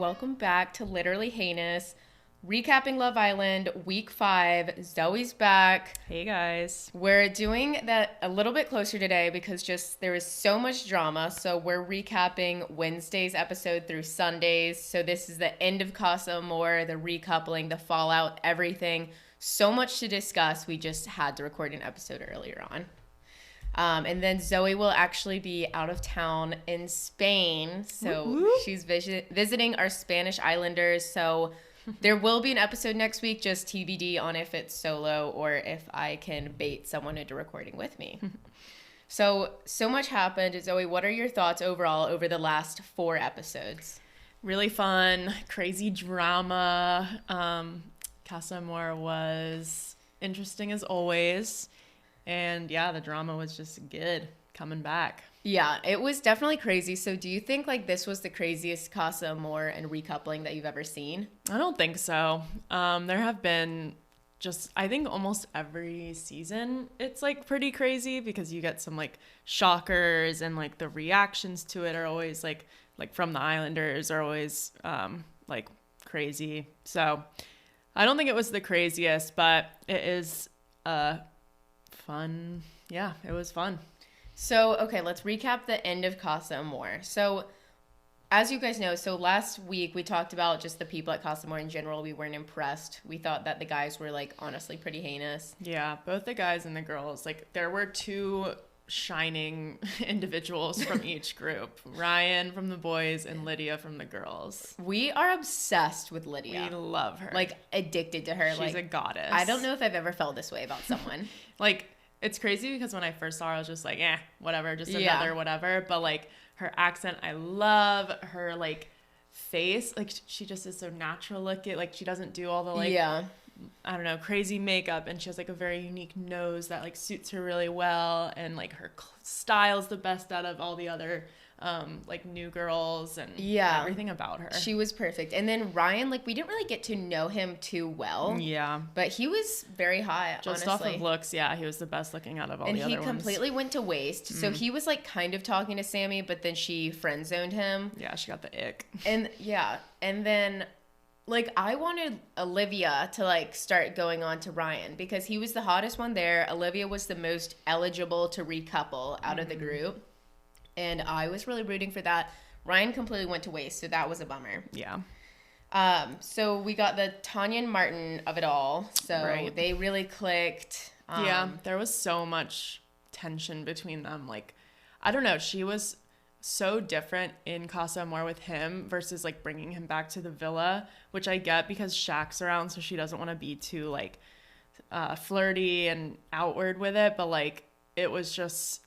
welcome back to Literally Heinous, recapping Love Island, week 5. Zoe's back. Hey guys. We're doing that a little bit closer today because there is so much drama, so we're recapping Wednesday's episode through Sundays. So this is the end of Casa Amor, the recoupling, the fallout, everything. So much to discuss. We just had to record an episode earlier on. And then Zoe will actually be out of town in Spain. So she's visiting our Spanish islanders. So there will be an episode next week, just TBD on if it's solo or if I can bait someone into recording with me. So much happened. Zoe, what are your thoughts overall over the last 4 episodes? Really fun, crazy drama. Casa Amor was interesting as always. And yeah, the drama was just good coming back. Yeah, it was definitely crazy. So do you think like this was the craziest Casa Amor and recoupling that you've ever seen? I don't think so. There have been I think almost every season it's like pretty crazy because you get some like shockers and like the reactions to it are always like from the Islanders are always like crazy. So I don't think it was the craziest, but it is fun. Yeah, it was fun. So, okay, let's recap the end of Casa Amor. So, as you guys know, last week we talked about just the people at Casa Amor in general. We weren't impressed. We thought that the guys were, like, honestly pretty heinous. Yeah, both the guys and the girls. Like, there were 2 shining individuals from each group. Ryan from the boys and Lydia from the girls. We are obsessed with Lydia. We love her. Like, addicted to her. She's a goddess. I don't know if I've ever felt this way about someone. Like, it's crazy because when I first saw her, I was just like, whatever, just another whatever. But, like, her accent, I love her, like, face. Like, she just is so natural looking. Like, she doesn't do all the, like, I don't know, crazy makeup. And she has, like, a very unique nose that, like, suits her really well. And, like, her style's the best out of all the other like new girls and everything about her. She was perfect. And then Ryan, like we didn't really get to know him too well. Yeah. But he was very hot, just honestly. Off of looks, yeah, he was the best looking out of all the other ones. And he completely went to waste. So he was like kind of talking to Sammy, but then she friend zoned him. Yeah, she got the ick. And and then like I wanted Olivia to like start going on to Ryan because he was the hottest one there. Olivia was the most eligible to recouple out of the group. And I was really rooting for that. Ryan completely went to waste, so that was a bummer. Yeah. So we got the Tanya and Martin of it all. So they really clicked. Yeah, there was so much tension between them. Like, I don't know. She was so different in Casa Amor with him versus, like, bringing him back to the villa, which I get because Shaq's around, so she doesn't want to be too, like, flirty and outward with it. But, like, it was just...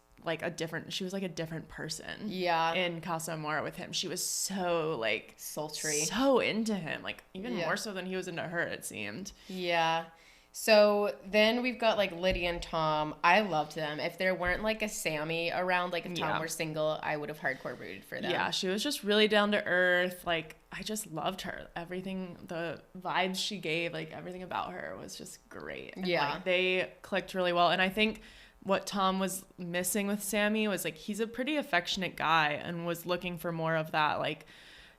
she was like a different person. Yeah. In Casa Amor with him. She was so like sultry. So into him. Like even more so than he was into her, it seemed. Yeah. So then we've got like Lydia and Tom. I loved them. If there weren't like a Sammy around, like if Tom were single, I would have hardcore rooted for them. Yeah, she was just really down to earth. Like I just loved her. Everything, the vibes she gave, like everything about her was just great. And, like, they clicked really well. And I think what Tom was missing with Sammy was like he's a pretty affectionate guy and was looking for more of that like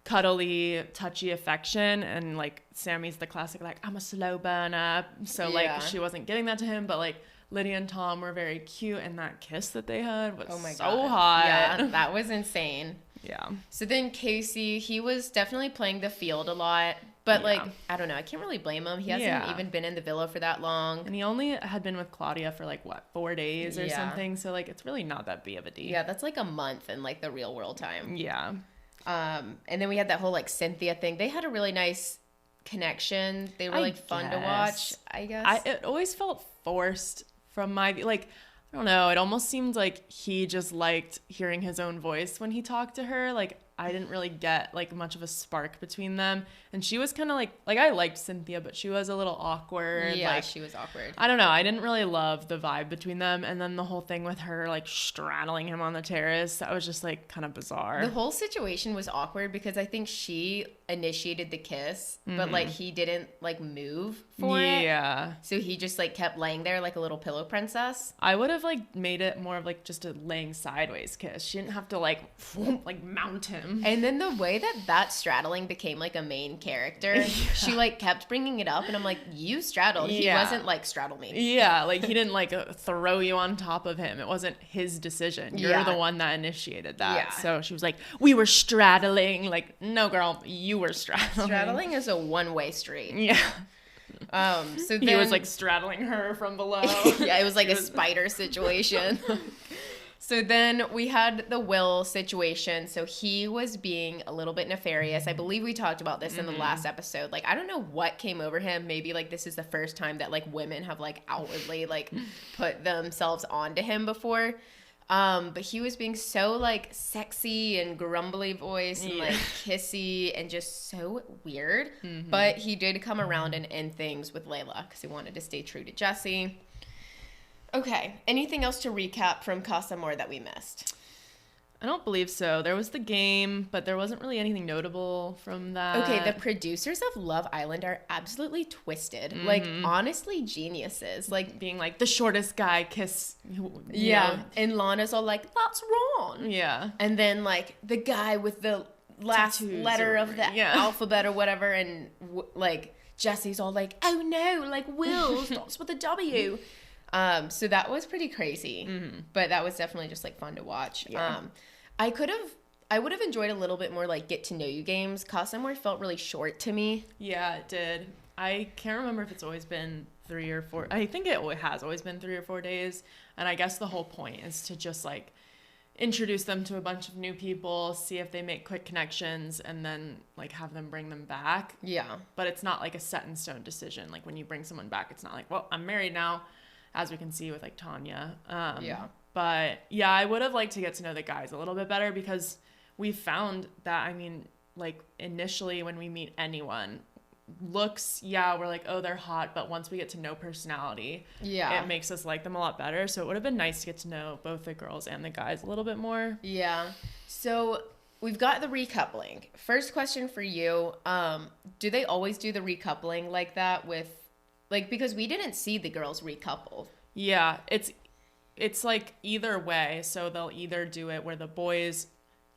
cuddly, touchy affection, and like Sammy's the classic like I'm a slow burner, so like she wasn't getting that to him. But like Lydia and Tom were very cute, and that kiss that they had was so hot. Yeah, that was insane. Yeah. So then Casey, he was definitely playing the field a lot. But, like, I don't know. I can't really blame him. He hasn't even been in the villa for that long. And he only had been with Claudia for, like, 4 days or something. So, like, it's really not that big of a deal. Yeah, that's, like, a month in, like, the real world time. Yeah. And then we had that whole, like, Cynthia thing. They had a really nice connection. They were, like, fun to watch, I guess. It always felt forced from my... Like, I don't know. It almost seemed like he just liked hearing his own voice when he talked to her. Like, I didn't really get like much of a spark between them, and she was kind of like I liked Cynthia, but she was a little awkward. Yeah, like, she was awkward. I don't know. I didn't really love the vibe between them, and then the whole thing with her like straddling him on the terrace, that was just like kind of bizarre. The whole situation was awkward because I think she initiated the kiss, but like he didn't like move for it. Yeah. So he just like kept laying there like a little pillow princess. I would have like made it more of like just a laying sideways kiss. She didn't have to like mount him. And then the way that straddling became like a main character, she like kept bringing it up, and I'm like, you straddled. He wasn't like, straddle me. Yeah, like he didn't like throw you on top of him. It wasn't his decision. You're the one that initiated that. Yeah. So she was like, we were straddling. Like, no, girl, you were straddling. Straddling is a one-way street. Yeah. So then, he was like straddling her from below. Yeah, it was like a spider situation. So then we had the Will situation. So he was being a little bit nefarious. I believe we talked about this in the last episode. Like, I don't know what came over him. Maybe like this is the first time that like women have like outwardly like put themselves onto him before. But he was being so like sexy and grumbly voice and like kissy and just so weird. But he did come around and end things with Layla because he wanted to stay true to Jesse. Okay, anything else to recap from Casa Amor that we missed? I don't believe so. There was the game, but there wasn't really anything notable from that. Okay, the producers of Love Island are absolutely twisted. Like, honestly, geniuses. Like, being like, the shortest guy kiss. Yeah, and Lana's all like, that's wrong. Yeah. And then, like, the guy with the last tattoos letter of the alphabet or whatever, and, like, Jesse's all like, oh no, like, Will starts with a W. So that was pretty crazy, but that was definitely just like fun to watch. Yeah. I would have enjoyed a little bit more like get to know you games. Casa Amor felt really short to me. Yeah, it did. I can't remember if it's always been 3 or 4. I think it has always been 3 or 4 days. And I guess the whole point is to just like introduce them to a bunch of new people, see if they make quick connections, and then like have them bring them back. Yeah. But it's not like a set in stone decision. Like when you bring someone back, it's not like, well, I'm married now. As we can see with like Tanya. But yeah, I would have liked to get to know the guys a little bit better because we found that, I mean, like initially when we meet anyone, looks, we're like, oh, they're hot. But once we get to know personality, it makes us like them a lot better. So it would have been nice to get to know both the girls and the guys a little bit more. Yeah. So we've got the recoupling. First question for you. Do they always do the recoupling like that with, like, because we didn't see the girls recouple. Yeah, it's like either way. So they'll either do it where the boys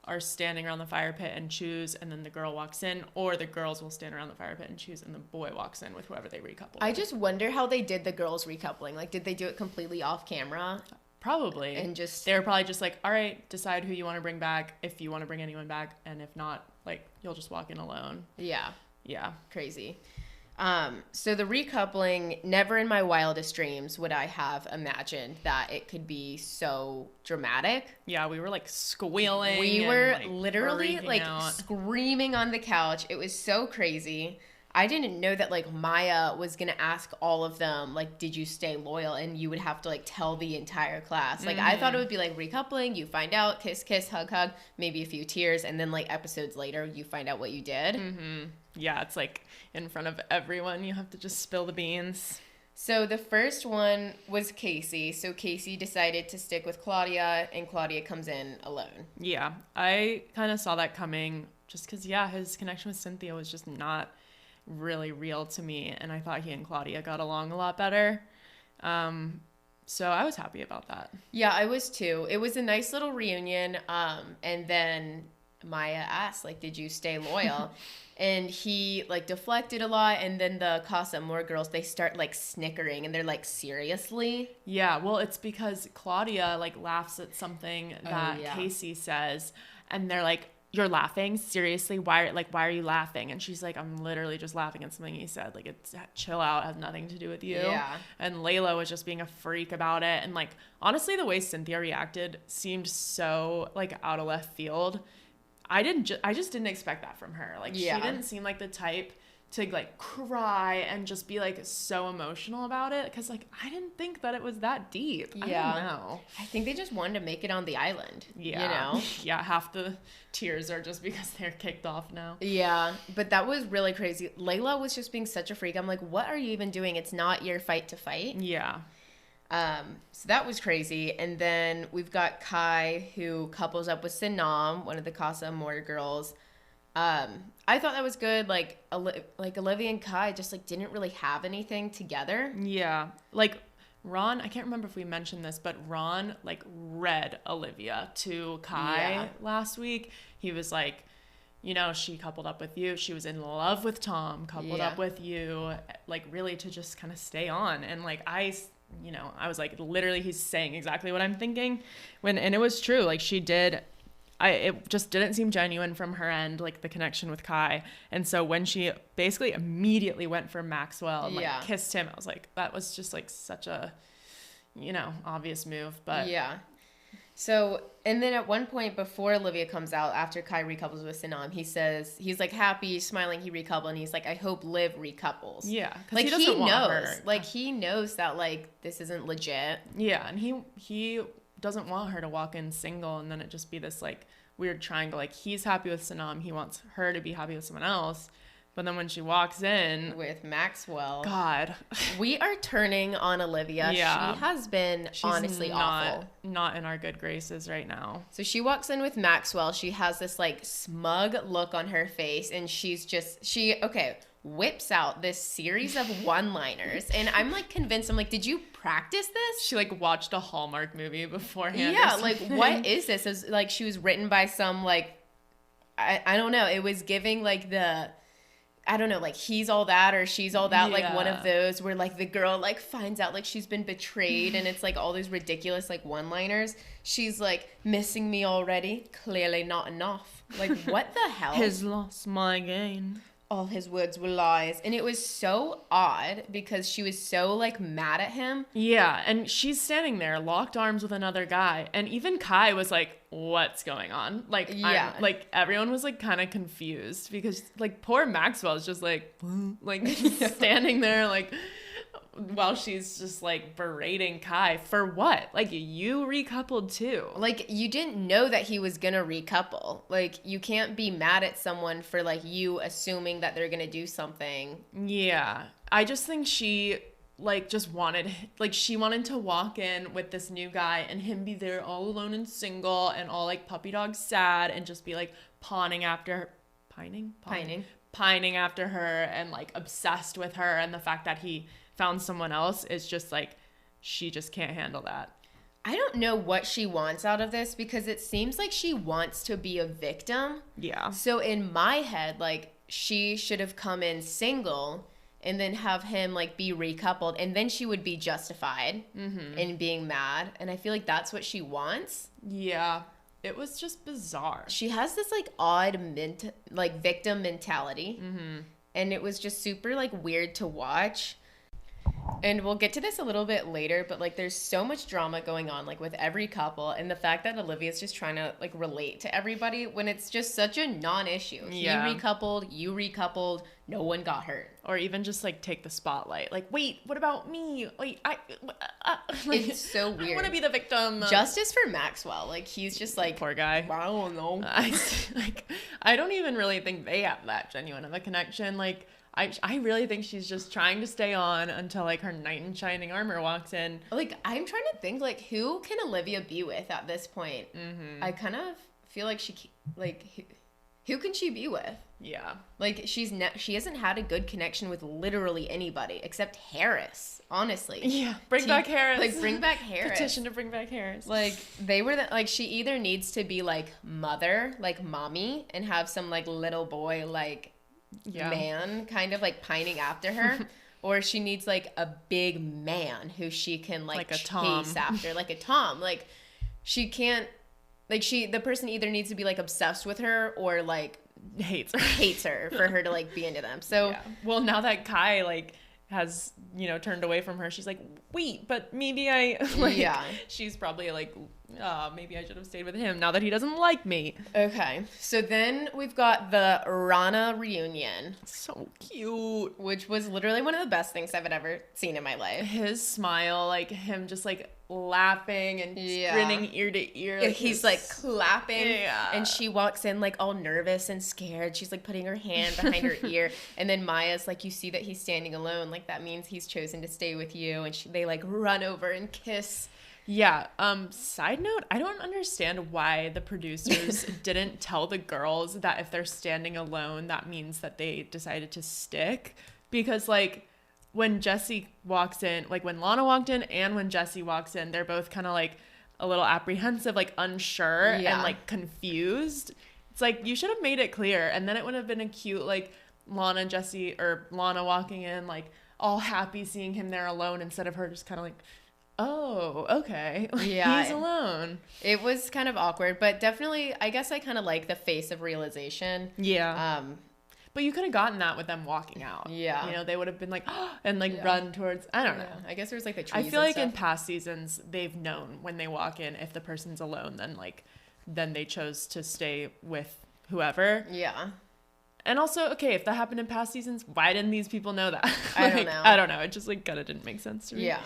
are standing around the fire pit and choose, and then the girl walks in, or the girls will stand around the fire pit and choose, and the boy walks in with whoever they recouple. I just wonder how they did the girls recoupling. Like, did they do it completely off camera? Probably. And just... They were probably just like, all right, decide who you want to bring back, if you want to bring anyone back, and if not, like, you'll just walk in alone. Yeah. Yeah. Crazy. So the recoupling, never in my wildest dreams would I have imagined that it could be so dramatic. Yeah, we were like squealing. We were like, literally like screaming on the couch. It was so crazy. I didn't know that like Maya was going to ask all of them, like, did you stay loyal? And you would have to like tell the entire class. Like, I thought it would be like recoupling, you find out, kiss, kiss, hug, hug, maybe a few tears. And then like episodes later, you find out what you did. Yeah, it's like in front of everyone. You have to just spill the beans. So the first one was Casey. So Casey decided to stick with Claudia, and Claudia comes in alone. Yeah, I kind of saw that coming just because, his connection with Cynthia was just not really real to me. And I thought he and Claudia got along a lot better. So I was happy about that. Yeah, I was too. It was a nice little reunion. And then Maya asked, like, did you stay loyal? And he, like, deflected a lot. And then the Casa Amor girls, they start, like, snickering. And they're like, seriously? Yeah, well, it's because Claudia, like, laughs at something that Casey says. And they're like, you're laughing? Seriously? Why are you laughing? And she's like, I'm literally just laughing at something he said. Like, it's chill out. It has nothing to do with you. Yeah. And Layla was just being a freak about it. And, like, honestly, the way Cynthia reacted seemed so, like, out of left field. I just didn't expect that from her. Like, she didn't seem like the type to, like, cry and just be, like, so emotional about it. Because, like, I didn't think that it was that deep. I don't know. I think they just wanted to make it on the island. Yeah. You know? Yeah, half the tears are just because they're kicked off now. Yeah, but that was really crazy. Layla was just being such a freak. I'm like, what are you even doing? It's not your fight to fight. Yeah. So that was crazy. And then we've got Kai, who couples up with Sanam, one of the Casa Amor girls. I thought that was good. Like Olivia and Kai just like didn't really have anything together. Yeah. Like Ron, I can't remember if we mentioned this, but Ron like read Olivia to Kai last week. He was like, you know, she coupled up with you. She was in love with Tom, coupled up with you, like really to just kind of stay on. And like, I was like, literally, he's saying exactly what I'm thinking and it was true. Like it just didn't seem genuine from her end, like the connection with Kai. And so when she basically immediately went for Maxwell and like kissed him, I was like, that was just like such a, you know, obvious move. But yeah. So, and then at one point before Olivia comes out, after Kai recouples with Sanam, he says, he's like happy, smiling, he recoupled, and he's like, I hope Liv recouples. Yeah. Like he knows. Like he knows that like this isn't legit. Yeah. And he doesn't want her to walk in single and then it just be this like weird triangle. Like he's happy with Sanam. He wants her to be happy with someone else. But then when she walks in with Maxwell, God, we are turning on Olivia. Yeah. She has been honestly awful. Not in our good graces right now. So she walks in with Maxwell. She has this like smug look on her face, and whips out this series of one-liners, and I'm like convinced. I'm like, did you practice this? She like watched a Hallmark movie beforehand. Yeah, like what is this? It was like she was written by some like I don't know. It was giving like the. I don't know, like he's all that or she's all that, like one of those where like the girl like finds out like she's been betrayed and it's like all these ridiculous like one-liners. She's like, missing me already? Clearly not enough. Like what the hell? His loss, my gain. All his words were lies. And it was so odd because she was so like mad at him. Yeah, and she's standing there locked arms with another guy. And even Kai was like, what's going on? Like, yeah. Like everyone was like kind of confused because like poor Maxwell is just like standing there like while she's just like berating Kai for what? Like you recoupled too. Like you didn't know that he was gonna recouple. Like you can't be mad at someone for like you assuming that they're gonna do something. Yeah. I just think she like just wanted she wanted to walk in with this new guy and him be there all alone and single and all like puppy dog sad and just be like pining after her and like obsessed with her, and the fact that he found someone else is just like she just can't handle that. I don't know what she wants out of this because it seems like she wants to be a victim. Yeah. So in my head, like she should have come in single and then have him like be recoupled, and then she would be justified in being mad. And I feel like that's what she wants. Yeah. It was just bizarre. She has this like odd victim mentality. And it was just super like weird to watch. And we'll get to this a little bit later, but like there's so much drama going on like with every couple, and the fact that Olivia's just trying to like relate to everybody when it's just such a non-issue. Yeah. He recoupled, you recoupled, no one got hurt. Or even just like take the spotlight. Like, wait, what about me? Wait, it's so weird. I want to be the victim. Justice for Maxwell. Like he's just like, poor guy. I don't know. I don't even really think they have that genuine of a connection. Like I really think she's just trying to stay on until like her knight in shining armor walks in. Like I'm trying to think like who can Olivia be with at this point? I kind of feel like who can she be with? Yeah. Like she hasn't had a good connection with literally anybody except Harris, honestly. Yeah. Bring back Harris. Like bring back Harris. Petition to bring back Harris. Like they were like she either needs to be like mother, like mommy, and have some like little boy like man kind of like pining after her, or she needs like a big man who she can like chase after, like a Tom. Like she can't the person either needs to be like obsessed with her or like hates her for her to like be into them. So well, now that Kai like has turned away from her, she's like, wait, but maybe I she's probably like, maybe I should have stayed with him now that he doesn't like me. Okay, so then we've got the Rana reunion. So cute. Which was literally one of the best things I've ever seen in my life. His smile, like him just like laughing and grinning ear to ear. Like he's like clapping, and she walks in like all nervous and scared. She's like putting her hand behind her ear, and then Maya's like, you see that he's standing alone, like that means he's chosen to stay with you, and they like run over and kiss. Yeah. Side note, I don't understand why the producers didn't tell the girls that if they're standing alone, that means that they decided to stick. Because like when Jessie walks in, like when Lana walked in and when Jessie walks in, they're both kind of like a little apprehensive, like unsure and like confused. It's like, you should have made it clear, and then it would have been a cute, like, Lana walking in, like, all happy seeing him there alone, instead of her just kind of like, oh, okay. Yeah. He's alone. It was kind of awkward, but definitely, I guess I kind of like the face of realization. Yeah. But you could have gotten that with them walking out. Yeah. You know, they would have been like, oh, and like run towards, I don't know. I guess there's like the trees I feel like stuff. in past seasons, they've known when they walk in, if the person's alone, then they chose to stay with whoever. Yeah. And also, okay, if that happened in past seasons, why didn't these people know that? I don't know. I don't know. It just like kind of didn't make sense to me. Yeah.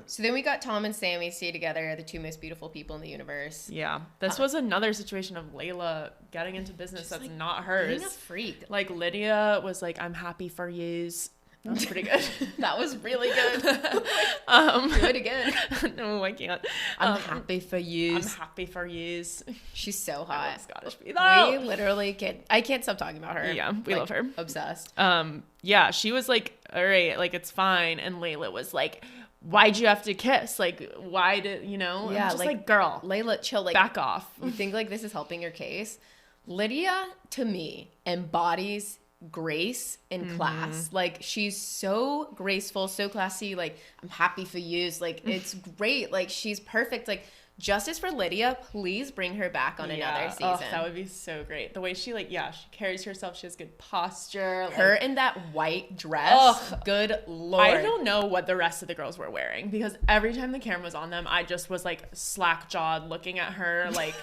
So then we got Tom and Sammy stay together, the two most beautiful people in the universe. Yeah. This was another situation of Layla getting into business that's like, not hers. Being a freak. Like, Lydia was like, I'm happy for yous. That was pretty good. That was really good. Do it again. No, I can't. I'm happy for you. I'm happy for yous. She's so hot. I love Scottish people. We literally I can't stop talking about her. Yeah, we love her. Obsessed. Yeah, she was like, all right, like, it's fine. And Layla was like, why'd you have to kiss? Like, why did, you know? Yeah, I'm just like, girl, Layla, chill. Like, back off. You think like this is helping your case? Lydia, to me, embodies grace and class. Like, she's so graceful, so classy. Like, I'm happy for you. Like, it's great. Like, she's perfect. Like, justice for Lydia. Please bring her back on another season. Oh, that would be so great. The way she she carries herself. She has good posture. Her in that white dress. Ugh. Good Lord. I don't know what the rest of the girls were wearing, because every time the camera was on them, I just was like slack-jawed looking at her, like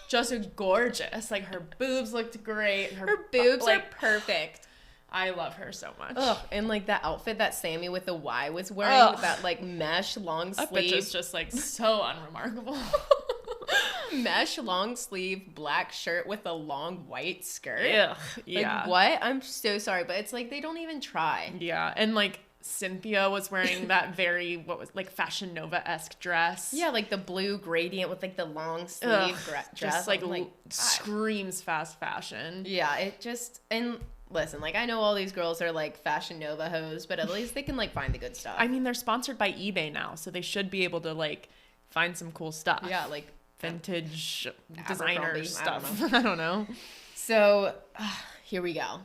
just gorgeous. Like, her boobs looked great. Her boobs are perfect. I love her so much. Ugh, and like that outfit that Sammy with the Y was wearing, that like mesh long sleeve. That bitch is just like so unremarkable. Mesh long sleeve black shirt with a long white skirt. Ugh, yeah. Like, what? I'm so sorry, but it's like they don't even try. Yeah, and like Cynthia was wearing that very, what was like Fashion Nova-esque dress. Yeah, like the blue gradient with like the long sleeve dress. Just like screams fast fashion. Yeah, it just, and listen, like, I know all these girls are like Fashion Nova hoes, but at least they can like find the good stuff. I mean, they're sponsored by eBay now, so they should be able to like find some cool stuff. Yeah, like vintage designer stuff. I don't know. So here we go.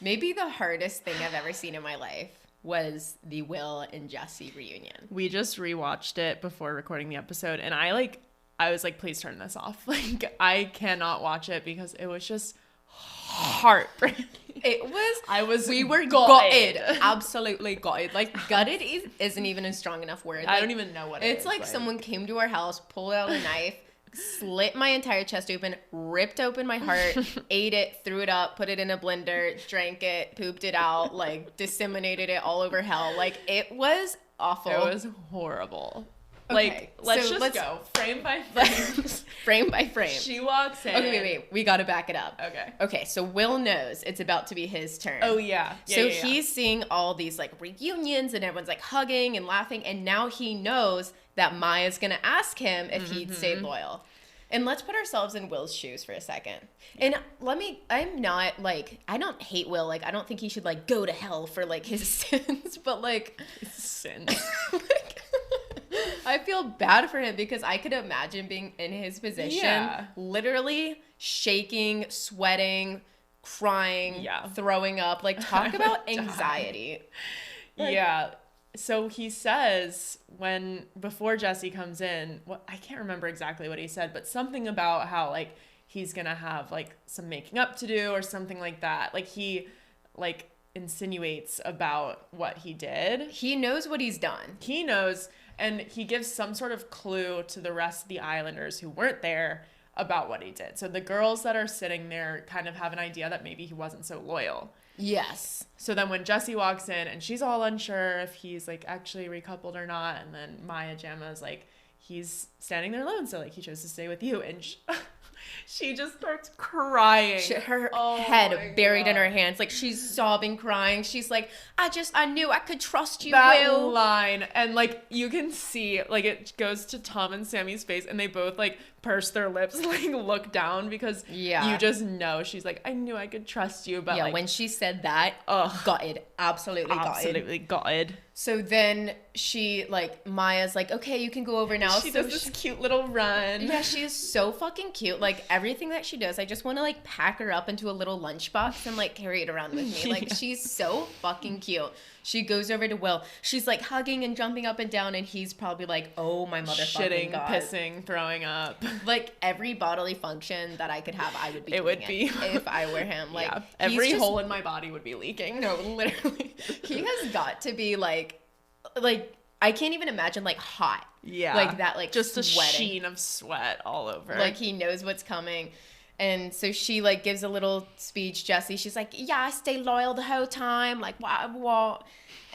Maybe the hardest thing I've ever seen in my life was the Will and Jesse reunion. We just rewatched it before recording the episode, and I was like, please turn this off. Like, I cannot watch it because it was just heartbreaking. We were gutted. Absolutely gutted. Like, gutted isn't even a strong enough word. Like, I don't even know what it is. It's like someone came to our house, pulled out a knife, slit my entire chest open, ripped open my heart, ate it, threw it up, put it in a blender, drank it, pooped it out, like disseminated it all over hell. Like, it was awful. It was horrible. Okay, let's go frame by frame. Frame by frame. She walks in. Okay, wait. We got to back it up. Okay, so Will knows it's about to be his turn. Oh, yeah. He's seeing all these like reunions and everyone's like hugging and laughing. And now he knows that Maya's going to ask him if he'd stay loyal. And let's put ourselves in Will's shoes for a second. And I'm not like, I don't hate Will. Like, I don't think he should like go to hell for like his sins, but like sins. I feel bad for him because I could imagine being in his position, literally shaking, sweating, crying, throwing up. Like, talk about anxiety. Yeah. So he says before Jesse comes in, I can't remember exactly what he said, but something about how like he's gonna have like some making up to do or something like that. Like, he like insinuates about what he did. He knows what he's done. He knows. And he gives some sort of clue to the rest of the Islanders who weren't there about what he did. So the girls that are sitting there kind of have an idea that maybe he wasn't so loyal. Yes. So then when Jessie walks in and she's all unsure if he's like actually recoupled or not, and then Maya Jama is like, he's standing there alone, so like he chose to stay with you, and she just starts crying. Her head buried in her hands. Like, she's sobbing, crying. She's like, I knew I could trust you, that Will. line. And like, you can see, like, it goes to Tom and Sammy's face, and they both like purse their lips, like look down, because you just know she's like, I knew I could trust you. But like, when she said that, gutted, absolutely gutted. So then she, like, Maya's like, okay, you can go over now. She does this cute little run. Yeah, she is so fucking cute. Like, everything that she does, I just want to, like, pack her up into a little lunchbox and, like, carry it around with me. Like, she's so fucking cute. She goes over to Will. She's, like, hugging and jumping up and down, and he's probably like, oh, my motherfucking God. Pissing, throwing up. Like, every bodily function that I could have, I would be doing it if I were him. Like, every hole in my body would be leaking. No, literally. He has got to be, like, I can't even imagine, like, hot. Yeah. Like that, like, just sweating. A sheen of sweat all over. Like, he knows what's coming. And so she, like, gives a little speech, Jessie. She's like, yeah, I stay loyal the whole time. Like, what?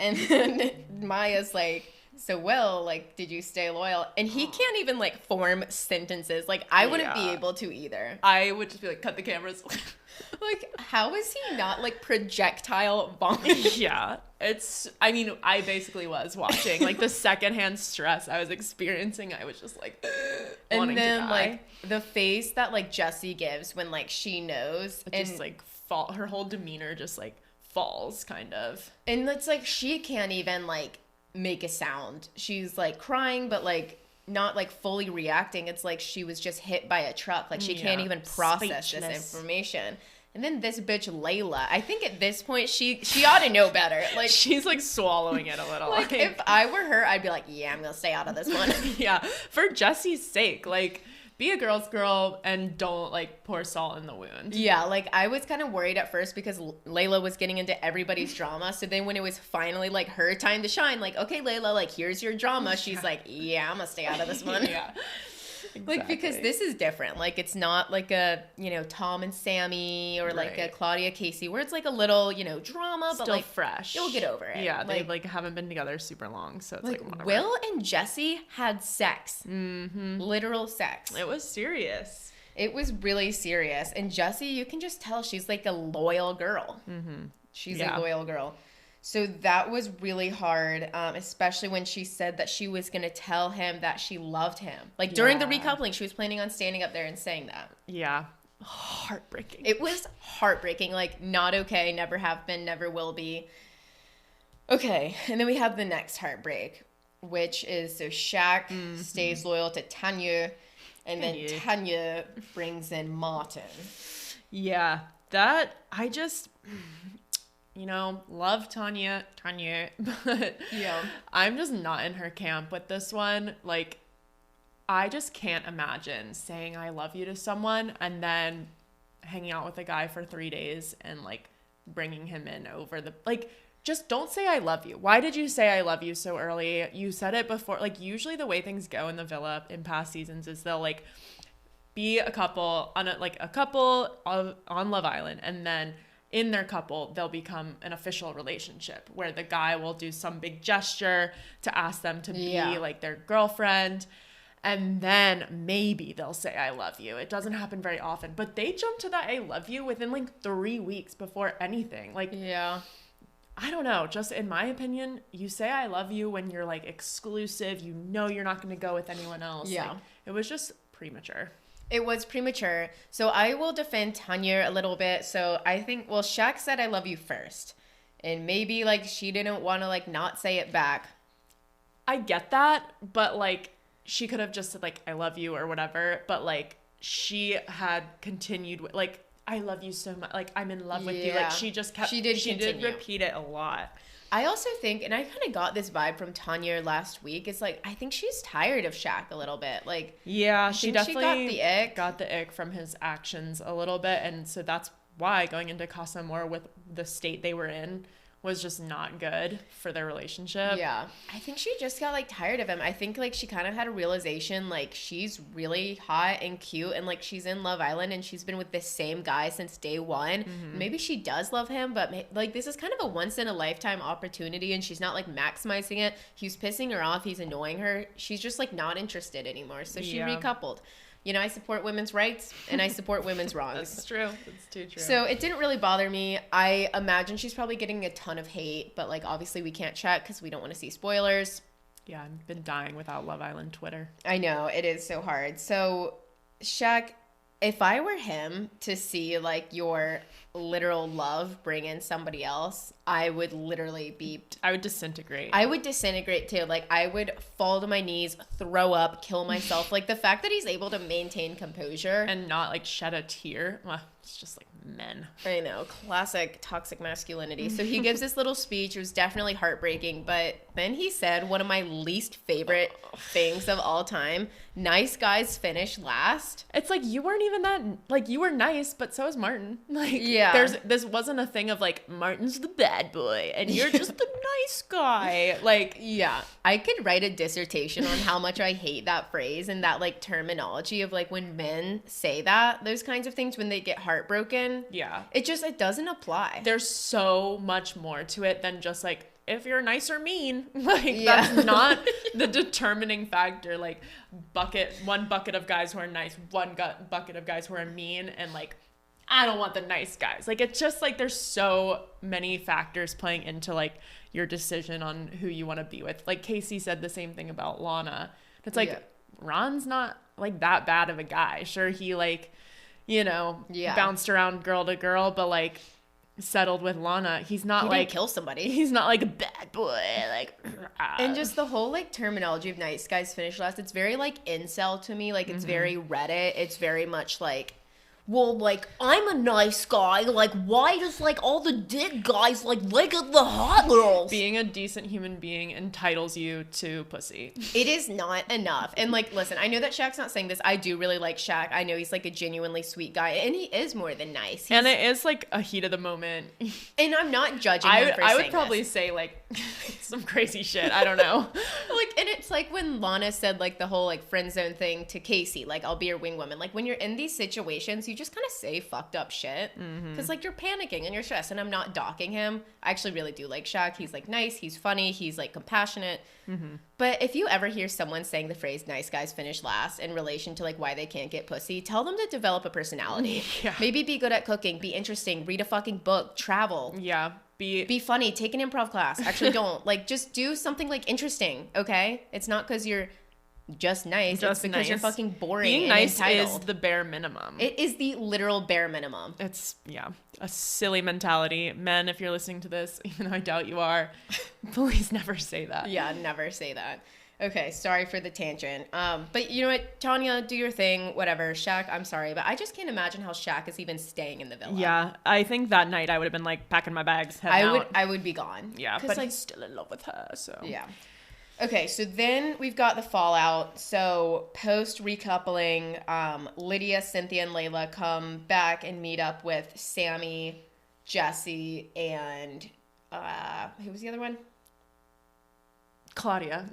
And then Maya's like, so Will, like, did you stay loyal? And he can't even, like, form sentences. Like, I wouldn't be able to either. I would just be like, cut the cameras. Like, how is he not, like, projectile vomit? Yeah. I basically was watching. Like, the secondhand stress I was experiencing, I was just, like, wanting to die. And then, like, the face that, like, Jessie gives when, like, she knows. It just, like, her whole demeanor just, like, falls, kind of. And it's, like, she can't even, like, make a sound. She's, like, crying, but, like, not, like, fully reacting. It's like she was just hit by a truck. Like, she can't even process this information. And then this bitch Layla, I think at this point she ought to know better. Like, she's like swallowing it a little. Like, if I were her, I'd be like, yeah, I'm gonna stay out of this one. Yeah, for Jessie's sake, like, be a girl's girl and don't, like, pour salt in the wound. Yeah, like, I was kind of worried at first because Layla was getting into everybody's drama. So then when it was finally, like, her time to shine, like, okay, Layla, like, here's your drama. She's like, yeah, I'm gonna stay out of this one. Yeah. Exactly. Like, because this is different. Like, it's not like a, you know, Tom and Sammy or like a Claudia Casey where it's like a little, you know, drama, still but like fresh. You'll get over it. Yeah, they like haven't been together super long, so it's like whatever. Will and Jessie had sex. Mm-hmm. Literal sex. It was serious. It was really serious. And Jessie, you can just tell she's like a loyal girl. Mm-hmm. She's a loyal girl. So that was really hard, especially when she said that she was going to tell him that she loved him. Like, during the recoupling, she was planning on standing up there and saying that. Yeah. Heartbreaking. It was heartbreaking. Like, not okay. Never have been, never will be. Okay. And then we have the next heartbreak, which is, so Shaq stays loyal to Tanya, and then Tanya brings in Martin. Yeah. That, I just... You know, love Tanya, but I'm just not in her camp with this one. Like, I just can't imagine saying I love you to someone and then hanging out with a guy for 3 days and, like, bringing him in over the, like, just don't say I love you. Why did you say I love you so early? You said it before. Like, usually the way things go in the villa in past seasons is they'll, like, be a couple on on Love Island, and then in their couple, they'll become an official relationship where the guy will do some big gesture to ask them to be like their girlfriend. And then maybe they'll say, I love you. It doesn't happen very often, but they jump to that I love you within like 3 weeks before anything. Like, I don't know. Just in my opinion, you say I love you when you're like exclusive, you know, you're not going to go with anyone else. Yeah. Like, it was just premature. It was premature. So I will defend Tanya a little bit. So I think, well, Shaq said I love you first. And maybe, like, she didn't want to, like, not say it back. I get that. But, like, she could have just said, like, I love you or whatever. But, like, she had continued with, like, I love you so much. Like, I'm in love with you. Like, she just kept. She did repeat it a lot. I also think, and I kind of got this vibe from Tanya last week, it's like, I think she's tired of Shaq a little bit. Like, yeah, she definitely got the ick from his actions a little bit. And so that's why going into Casa Amor with the state they were in was just not good for their relationship. Yeah. I think she just got, like, tired of him. I think, like, she kind of had a realization, like, she's really hot and cute, and, like, she's in Love Island, and she's been with this same guy since day one. Mm-hmm. Maybe she does love him, but, like, this is kind of a once-in-a-lifetime opportunity, and she's not, like, maximizing it. He's pissing her off. He's annoying her. She's just, like, not interested anymore. So she recoupled. You know, I support women's rights, and I support women's wrongs. That's true. That's too true. So it didn't really bother me. I imagine she's probably getting a ton of hate, but, like, obviously we can't check because we don't want to see spoilers. Yeah, I've been dying without Love Island Twitter. I know. It is so hard. So Shaq, if I were him to see like your literal love bring in somebody else, I would literally be... I would disintegrate. I would disintegrate too. Like, I would fall to my knees, throw up, kill myself. Like, the fact that he's able to maintain composure. And not, like, shed a tear. It's just, like, men. I know. Classic toxic masculinity. So he gives this little speech. It was definitely heartbreaking. But then he said one of my least favorite things of all time. Nice guys finish last. It's like, you weren't even that... Like, you were nice, but so is Martin. Like, yeah. This wasn't a thing of, like, Martin's the bad boy, and you're just the nice guy. Like... Yeah. I could write a dissertation on how much I hate that phrase and that, like, terminology of, like, when men say that, those kinds of things, when they get heartbroken. Yeah. It doesn't apply. There's so much more to it than just, like, if you're nice or mean. Like, that's not the determining factor. Like, one bucket of guys who are nice, one bucket of guys who are mean, and, like, I don't want the nice guys. Like, it's just, like, there's so many factors playing into, like, your decision on who you want to be with. Like, Casey said the same thing about Lana. It's like, Ron's not, like, that bad of a guy. Sure, he, like, you know, bounced around girl to girl, but, like, settled with Lana. He's not, like... kill somebody. He's not, like, a bad boy. Like... And just the whole, like, terminology of nice guys finish last, it's very, like, incel to me. Like, it's very Reddit. It's very much, like... Well, like, I'm a nice guy. Like, why does, like, all the dick guys, like, look at the hot girls? Being a decent human being entitles you to pussy. It is not enough. And, like, listen, I know that Shaq's not saying this. I do really like Shaq. I know he's, like, a genuinely sweet guy. And he is more than nice. And it is, like, a heat of the moment. And I'm not judging him for I saying would probably say, like, some crazy shit. I don't know. Like, and it's like when Lana said, like, the whole, like, friend zone thing to Casey. Like, I'll be your wing woman. Like, when you're in these situations, you just kind of say fucked up shit because like you're panicking and you're stressed. And I'm not docking him. I actually really do like Shaq. He's like nice, he's funny, he's like compassionate. But if you ever hear someone saying the phrase nice guys finish last in relation to like why they can't get pussy, tell them to develop a personality. Maybe be good at cooking, be interesting, read a fucking book, travel, be funny, take an improv class. Actually don't, like, just do something like interesting. Okay, it's not because you're just nice. It's because you're fucking boring. Being and nice entitled. is the bare minimum. It is the literal bare minimum. It's, a silly mentality. Men, if you're listening to this, even though I doubt you are, please never say that. Yeah, never say that. Okay, sorry for the tangent. But you know what, Tanya, do your thing, whatever. Shaq, I'm sorry, but I just can't imagine how Shaq is even staying in the villa. Yeah, I think that night I would have been like packing my bags, heading out. I would be gone. Yeah, but like, he's still in love with her, so. Yeah. Okay, so then we've got the fallout. So post recoupling, Lydia, Cynthia, and Layla come back and meet up with Sammy, Jesse, and who was the other one? Claudia.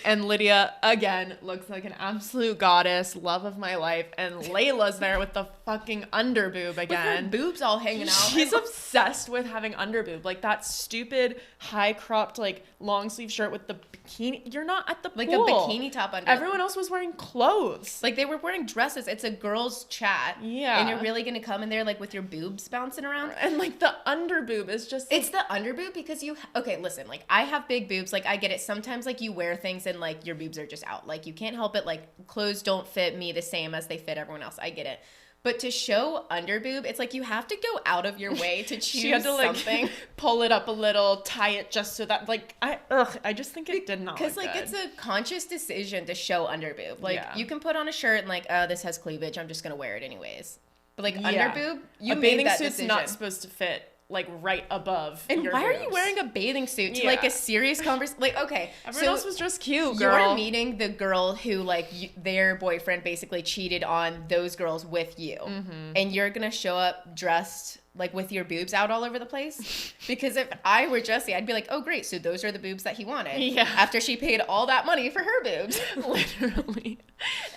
And Lydia, again, looks like an absolute goddess, love of my life. And Layla's there with the fucking underboob again. With her boobs all hanging out. She's obsessed with having underboob. Like that stupid high cropped, like long sleeve shirt with the bikini. You're not at the pool. Like a bikini top under. Everyone else was wearing clothes. Like they were wearing dresses. It's a girls' chat. Yeah. And you're really going to come in there like with your boobs bouncing around? And like the underboob is just. It's the underboob because okay, listen, like I have big boobs. Like I get it. Sometimes like you wear things and like your boobs are just out. Like you can't help it. Like clothes don't fit me the same as they fit everyone else. I get it. But to show underboob, it's like you have to go out of your way to choose she had to, like, something. Pull it up a little, tie it just so that, like, I just think it did not look good. Because, like, it's a conscious decision to show underboob. Like, you can put on a shirt and, like, oh, this has cleavage. I'm just going to wear it anyways. But, like, underboob, you made that decision. Not supposed to fit, like, right above and your why boobs. Are you wearing a bathing suit to, like, a serious conversation? Like, okay. Everyone else was just cute, girl. You're meeting the girl who, like, their boyfriend basically cheated on those girls with you. Mm-hmm. And you're going to show up dressed, like, with your boobs out all over the place? Because if I were Jessie, I'd be like, oh, great. So those are the boobs that he wanted. Yeah. After she paid all that money for her boobs. Literally.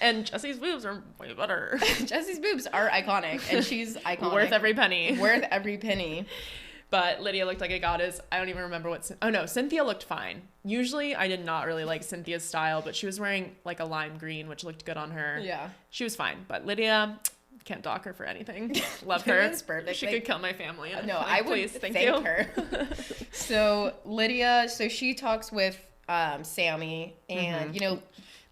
And Jessie's boobs are way better. Jessie's boobs are iconic. And she's iconic. Worth every penny. Worth every penny. But Lydia looked like a goddess. I don't even remember what... Oh, no. Cynthia looked fine. Usually, I did not really like Cynthia's style, but she was wearing, like, a lime green, which looked good on her. Yeah. She was fine. But Lydia, can't dock her for anything. Love her. It's perfect. She could kill my family. No, I would please, thank her. So, Lydia... So, she talks with Sammy, and, you know...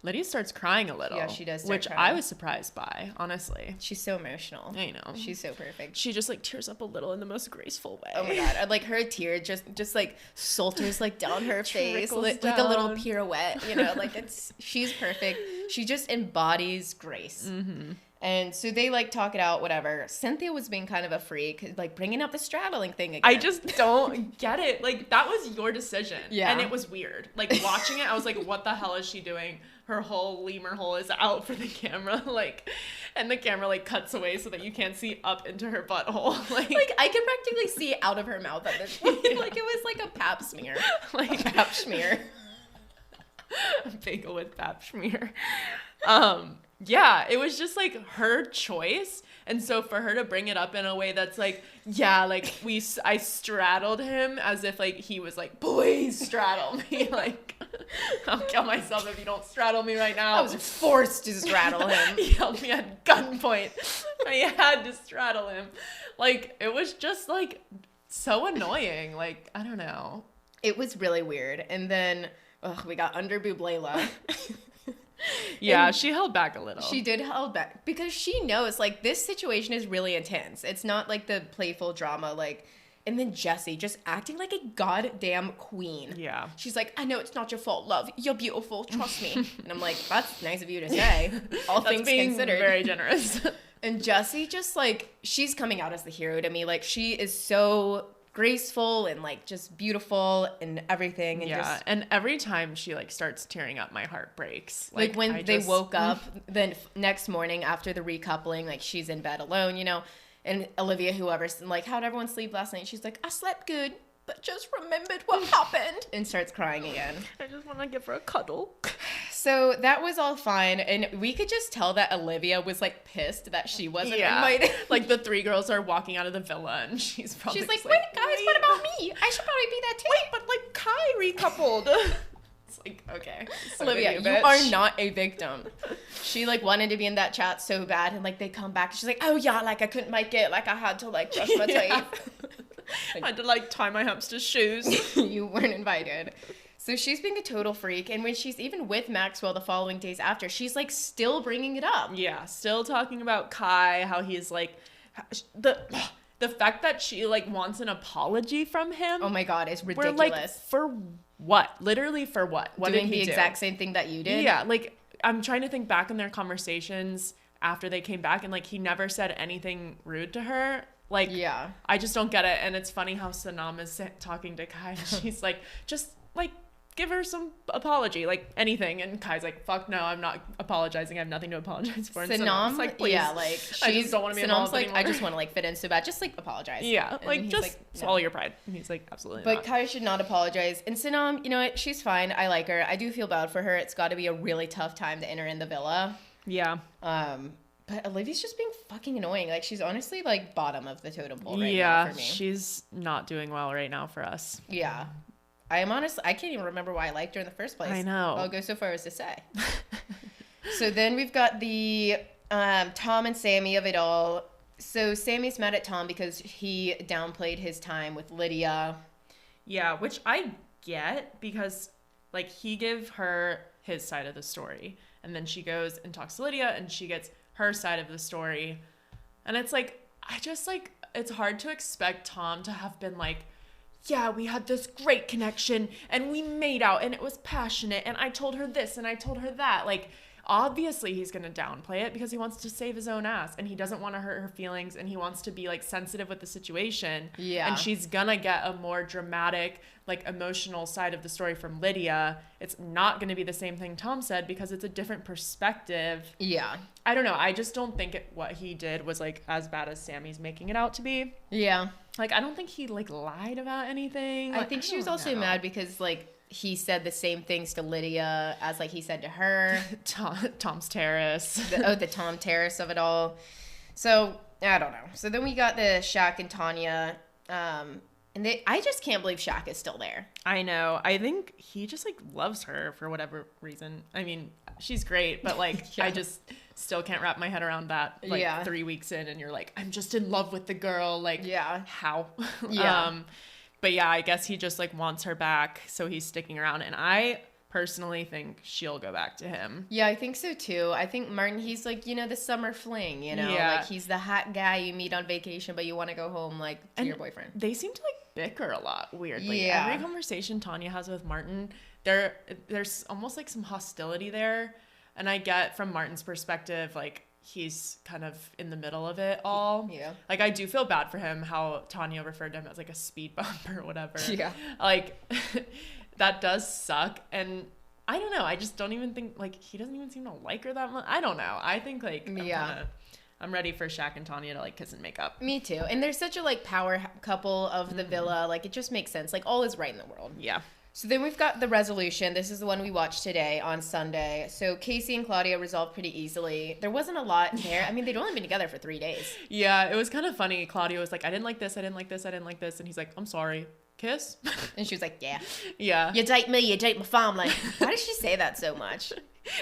Lydia starts crying a little. Yeah, she does which crying. I was surprised by, honestly. She's so emotional. I know. She's so perfect. She just like tears up a little in the most graceful way. Oh my god. Like her tear just like soldiers like down her face. Like down. a little pirouette, you know, like she's perfect. She just embodies grace. Mm-hmm. And so they like talk it out, whatever. Cynthia was being kind of a freak, like bringing up the straddling thing again. I just don't get it. Like that was your decision. Yeah. And it was weird. Like watching it, I was like, what the hell is she doing? Her whole lemur hole is out for the camera. Like, and the camera like cuts away so that you can't see up into her butthole. Like I can practically see out of her mouth at this point. Yeah. Like it was like a pap smear. Like a pap smear. A bagel with pap smear. Yeah, it was just like her choice. And so for her to bring it up in a way that's like, yeah, like I straddled him as if like he was like, please straddle me. Like, I'll kill myself if you don't straddle me right now. I was forced to straddle him. He held me at gunpoint. I had to straddle him. Like, it was just like so annoying. Like, I don't know. It was really weird. And then we got under boob Layla. Yeah, she held back a little. She did hold back because she knows like this situation is really intense. It's not like the playful drama like. And then Jessie just acting like a goddamn queen. Yeah. She's like, I know it's not your fault, love. You're beautiful. Trust me. And I'm like, that's nice of you to say. All That's things being considered. Very generous. And Jessie just like, she's coming out as the hero to me. Like she is so graceful and like just beautiful and everything. And yeah. And every time she like starts tearing up, my heart breaks. Like when they woke up, then next morning after the recoupling, like she's in bed alone, you know. And Olivia, whoever's like, how'd everyone sleep last night? She's like, I slept good, but just remembered what happened. And starts crying again. I just want to give her a cuddle. So that was all fine. And we could just tell that Olivia was like pissed that she wasn't invited. Like the three girls are walking out of the villa and she's like, wait, guys, what about me? I should probably be there too. Wait, but like Kai recoupled. It's like, okay. So Olivia, you are not a victim. She like wanted to be in that chat so bad, and like they come back, she's like, oh yeah, like I couldn't make it, like I had to like brush my teeth. I had to like tie my hamster's shoes. You weren't invited. So she's being a total freak, and when she's even with Maxwell the following days after, she's like still bringing it up. Yeah, still talking about Kai, how he's like the fact that she like wants an apology from him. Oh my god, it's ridiculous. We're like, for what? Literally for what? What Doing did he the do? exact same thing that you did? Yeah, like I'm trying to think back in their conversations after they came back, and like he never said anything rude to her. Like, yeah, I just don't get it. And it's funny how Sanam is talking to Kai. She's like, just like give her some apology, like anything. And Kai's like, fuck no, I'm not apologizing. I have nothing to apologize for. And Sanam's like, please, yeah, like I just don't want to be involved like, anymore. I just want to like fit in so bad. Just like apologize. Yeah, and like just like, swallow your pride. And he's like, absolutely but not. Kai should not apologize. And Sanam, you know what? She's fine. I like her. I do feel bad for her. It's got to be a really tough time to enter in the villa. Yeah. But Olivia's just being fucking annoying. Like she's honestly like bottom of the totem pole right now yeah, for me. She's not doing well right now for us. Yeah. I can't even remember why I liked her in the first place. I know. I'll go so far as to say. So then we've got the Tom and Sammy of it all. So Sammy's mad at Tom because he downplayed his time with Lydia. Yeah, which I get because like he gave her his side of the story, and then she goes and talks to Lydia and she gets her side of the story. And it's like, I just like, it's hard to expect Tom to have been like, yeah, we had this great connection and we made out and it was passionate and I told her this and I told her that. Like, obviously he's going to downplay it because he wants to save his own ass and he doesn't want to hurt her feelings and he wants to be like sensitive with the situation. Yeah. And she's going to get a more dramatic, like emotional side of the story from Lydia. It's not going to be the same thing Tom said because it's a different perspective. Yeah. I don't know. I just don't think what he did was like as bad as Sammy's making it out to be. Yeah. Like, I don't think he like lied about anything. I think she was also mad because like he said the same things to Lydia as like he said to her. Tom's Terrace. The Tom Terrace of it all. So I don't know. So then we got the Shaq and Tanya. And I just can't believe Shaq is still there. I know. I think he just like loves her for whatever reason. I mean, she's great, but like yeah. I just still can't wrap my head around that. Like 3 weeks in, and you're like, I'm just in love with the girl. Like, how? Yeah. But yeah, I guess he just like wants her back, so he's sticking around. And I personally think she'll go back to him. Yeah, I think so too. I think Martin, he's like, the summer fling, like he's the hot guy you meet on vacation, but you want to go home like to your boyfriend. They seem to like bicker a lot, weirdly. Yeah. Every conversation Tanya has with Martin, there's almost like some hostility there. And I get from Martin's perspective, like he's kind of in the middle of it all. Yeah. Like I do feel bad for him how Tanya referred to him as like a speed bump or whatever. Yeah. Like that does suck. And I don't know. I just don't even think like he doesn't even seem to like her that much. I don't know. I think like I'm ready for Shaq and Tanya to like kiss and make up. Me too. And there's such a like power couple of the villa. Like it just makes sense. Like all is right in the world. Yeah. So then we've got the resolution. This is the one we watched today on Sunday. So Casey and Claudia resolved pretty easily. There wasn't a lot there. I mean, they'd only been together for 3 days. Yeah, it was kind of funny. Claudia was like, I didn't like this, I didn't like this, I didn't like this. And he's like, I'm sorry. Kiss? And she was like, yeah. Yeah. You date me, you date my family. Why does she say that so much?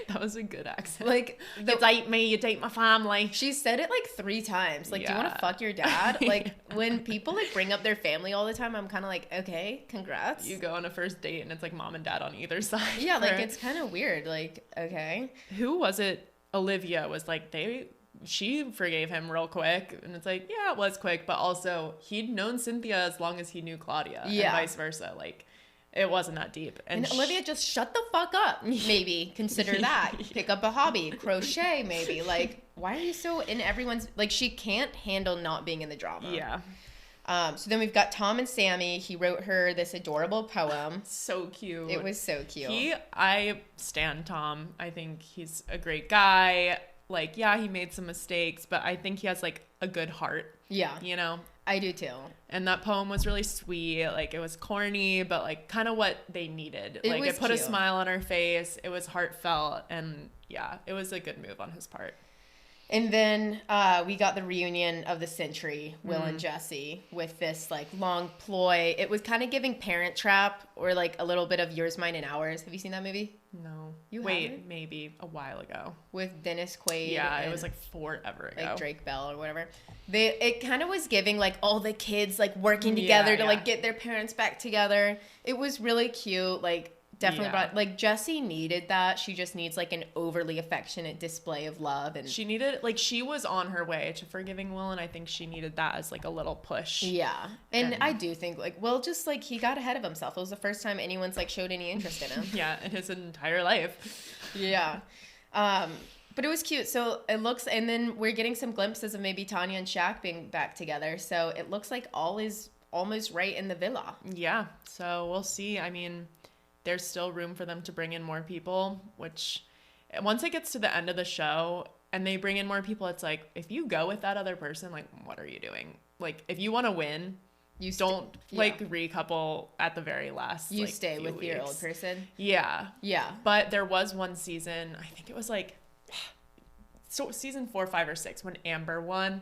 That was a good accent. Like, you date me, you date my family. She said it like 3 times. Like, do you want to fuck your dad? Like, when people like bring up their family all the time, I'm kind of like, okay, congrats. You go on a first date and it's like mom and dad on either side. Yeah, like it's kind of weird. Like, okay. Who was it? Olivia was like, she forgave him real quick. And it's like, yeah, it was quick. But also, he'd known Cynthia as long as he knew Claudia. Yeah. And vice versa. Like, it wasn't that deep. And Olivia just shut the fuck up. Maybe consider that. Pick up a hobby. Crochet, maybe. Like, why are you so in everyone's... Like, she can't handle not being in the drama. Yeah. So then we've got Tom and Sammy. He wrote her this adorable poem. So cute. It was so cute. I stan Tom. I think he's a great guy. Like, yeah, he made some mistakes, but I think he has, like, a good heart. Yeah. You know? I do too. And that poem was really sweet. Like, it was corny, but like kind of what they needed. It put a smile on her face. It was heartfelt. And yeah, it was a good move on his part. And then we got the reunion of the century, Will and Jesse, with this like long ploy. It was kind of giving Parent Trap or like a little bit of Yours, Mine, and Ours. Have you seen that movie? No. Haven't? Maybe a while ago. With Dennis Quaid. Yeah, it was like forever ago. Like Drake Bell or whatever. It kind of was giving like all the kids like working together to like get their parents back together. It was really cute. Like definitely brought like Jessie needed that. She just needs like an overly affectionate display of love, and she needed like she was on her way to forgiving Will, and I think she needed that as like a little push. Yeah. And I do think like Will just like he got ahead of himself. It was the first time anyone's like showed any interest in him. Yeah, in his entire life. Yeah. But it was cute. So it looks, and then we're getting some glimpses of maybe Tanya and Shaq being back together. So it looks like all is almost right in the villa. Yeah. So we'll see. I mean, there's still room for them to bring in more people, which once it gets to the end of the show and they bring in more people, it's like, if you go with that other person, like, what are you doing? Like, if you want to win, you don't like recouple at the very last. You like, stay with weeks. your old person. Yeah. Yeah. But there was one season, I think it was like season 4, 5, or 6 when Amber won.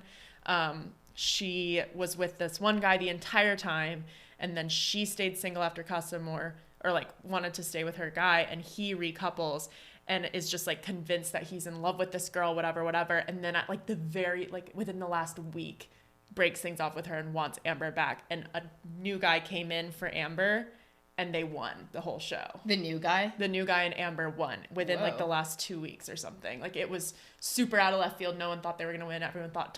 She was with this one guy the entire time, and then she stayed single after Casa Amor, or like wanted to stay with her guy, and he recouples and is just like convinced that he's in love with this girl, whatever, and then at like the very like within the last week breaks things off with her and wants Amber back, and a new guy came in for Amber and they won the whole show. The new guy and Amber won within like the last 2 weeks or something. Like it was super out of left field. No one thought they were gonna win. Everyone thought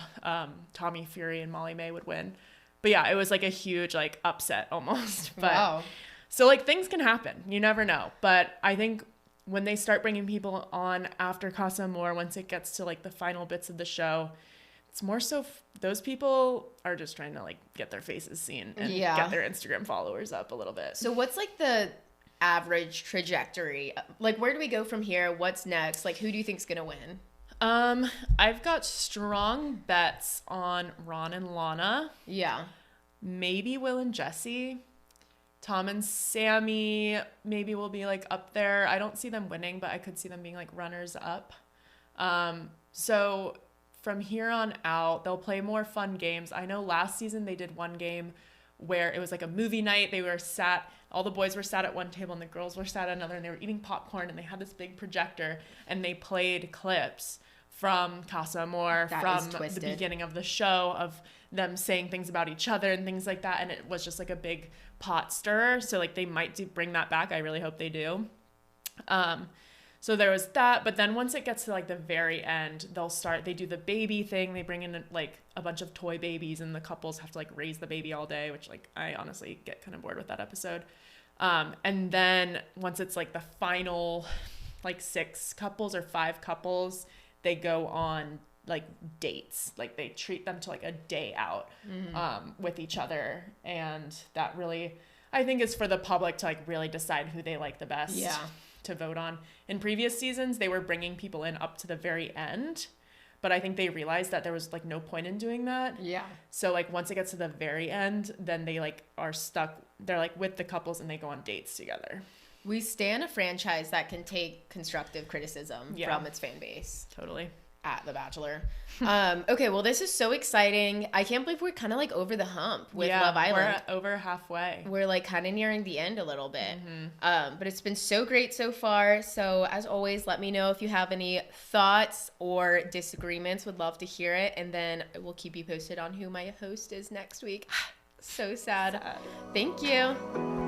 Tommy Fury and Molly May would win, but yeah, it was like a huge like upset almost. But wow. So like things can happen, you never know. But I think when they start bringing people on after Casa Amor, once it gets to like the final bits of the show, it's more so those people are just trying to like get their faces seen and get their Instagram followers up a little bit. So what's like the average trajectory? Like where do we go from here? What's next? Like who do you think's gonna win? I've got strong bets on Ron and Lana. Yeah. Maybe Will and Jesse. Tom and Sammy maybe will be like up there. I don't see them winning, but I could see them being like runners up. So from here on out, they'll play more fun games. I know last season they did one game where it was like a movie night. They were all the boys were sat at one table and the girls were sat at another, and they were eating popcorn, and they had this big projector and they played clips from Casa Amor, from the beginning of the show, of them saying things about each other and things like that. And it was just like a big pot stirrer. So like they might bring that back. I really hope they do. So there was that, but then once it gets to like the very end, they do the baby thing. They bring in like a bunch of toy babies and the couples have to like raise the baby all day, which like I honestly get kind of bored with that episode. And then once it's like the final like 6 couples or 5 couples, they go on like dates. Like they treat them to like a day out with each other. And that really, I think, is for the public to like really decide who they like the best. Yeah. To vote on. In previous seasons, they were bringing people in up to the very end, but I think they realized that there was like no point in doing that. Yeah. So like once it gets to the very end, then they like are stuck. They're like with the couples and they go on dates together. We stand a franchise that can take constructive criticism from its fan base. Totally. At The Bachelor. Okay, well, this is so exciting. I can't believe we're kind of like over the hump with Love Island. We're over halfway. We're like kind of nearing the end a little bit. But it's been so great so far. So as always, let me know if you have any thoughts or disagreements. Would love to hear it. And then we'll keep you posted on who my host is next week. So sad. Thank you.